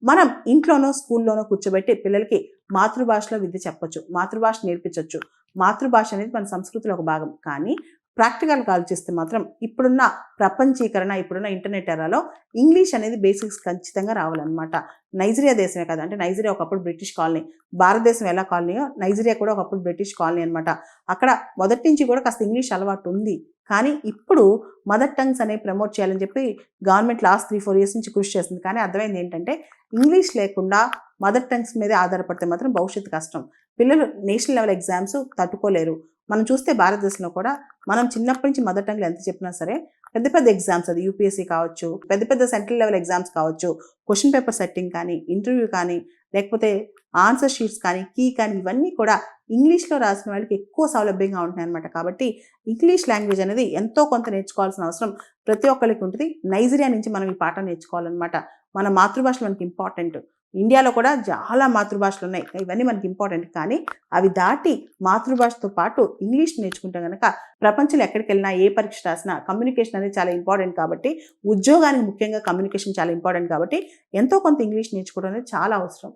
మనం ఇంట్లోనో స్కూల్లోనో కూర్చోబెట్టి పిల్లలకి మాతృభాషలో విద్య చెప్పొచ్చు, మాతృభాష నేర్పించవచ్చు. మాతృభాష అనేది మన సంస్కృతిలో ఒక భాగం. కానీ ప్రాక్టికల్గా ఆలోచిస్తే మాత్రం ఇప్పుడున్న ప్రపంచీకరణ, ఇప్పుడున్న ఇంటర్నెట్ ఎరాలో ఇంగ్లీష్ అనేది బేసిక్స్ ఖచ్చితంగా రావాలన్నమాట. నైజీరియా దేశమే కదా, అంటే నైజీరియా ఒకప్పుడు బ్రిటిష్ కాలనీ, భారతదేశం ఎలా కాలనీయో నైజీరియా కూడా ఒకప్పుడు బ్రిటిష్ కాలనీ అనమాట. అక్కడ మొదటి నుంచి కూడా కాస్త ఇంగ్లీష్ అలవాటు ఉంది. కానీ ఇప్పుడు మదర్ టంగ్స్ అనేవి ప్రమోట్ చేయాలని చెప్పి గవర్నమెంట్ లాస్ట్ 3-4 ఇయర్స్ నుంచి కృషి చేస్తుంది. కానీ అర్థమైంది ఏంటంటే ఇంగ్లీష్ లేకుండా మదర్ టంగ్స్ మీదే ఆధారపడితే మాత్రం భవిష్యత్తు కష్టం. పిల్లలు నేషనల్ లెవెల్ ఎగ్జామ్స్ తట్టుకోలేరు. మనం చూస్తే భారతదేశంలో కూడా మనం చిన్నప్పటి నుంచి మదర్ టంగ్లో ఎంత చెప్పినా సరే పెద్ద పెద్ద ఎగ్జామ్స్, అది యూపీఎస్సీ కావచ్చు, పెద్ద పెద్ద సెంట్రల్ లెవెల్ ఎగ్జామ్స్ కావచ్చు, క్వశ్చన్ పేపర్ సెట్టింగ్ కానీ, ఇంటర్వ్యూ కానీ, లేకపోతే ఆన్సర్ షీట్స్ కానీ, కీ కానీ, ఇవన్నీ కూడా ఇంగ్లీష్లో రాసిన వాళ్ళకి ఎక్కువ సౌలభ్యంగా ఉంటున్నాయి అనమాట. కాబట్టి ఇంగ్లీష్ లాంగ్వేజ్ అనేది ఎంతో కొంత నేర్చుకోవాల్సిన అవసరం ప్రతి ఒక్కరికి ఉంటుంది. నైజీరియా నుంచి మనం ఈ పాఠం నేర్చుకోవాలన్నమాట. మన మాతృభాష మనకి ఇంపార్టెంట్. ఇండియాలో కూడా చాలా మాతృభాషలు ఉన్నాయి, ఇవన్నీ మనకి ఇంపార్టెంట్. కానీ అవి దాటి మాతృభాషతో పాటు ఇంగ్లీష్ నేర్చుకుంటే కనుక ప్రపంచంలో ఎక్కడికి వెళ్ళినా, ఏ పరీక్ష రాసినా కమ్యూనికేషన్ అనేది చాలా ఇంపార్టెంట్. కాబట్టి ఉద్యోగానికి ముఖ్యంగా కమ్యూనికేషన్ చాలా ఇంపార్టెంట్. కాబట్టి ఎంతో కొంత ఇంగ్లీష్ నేర్చుకోవడం అనేది చాలా అవసరం.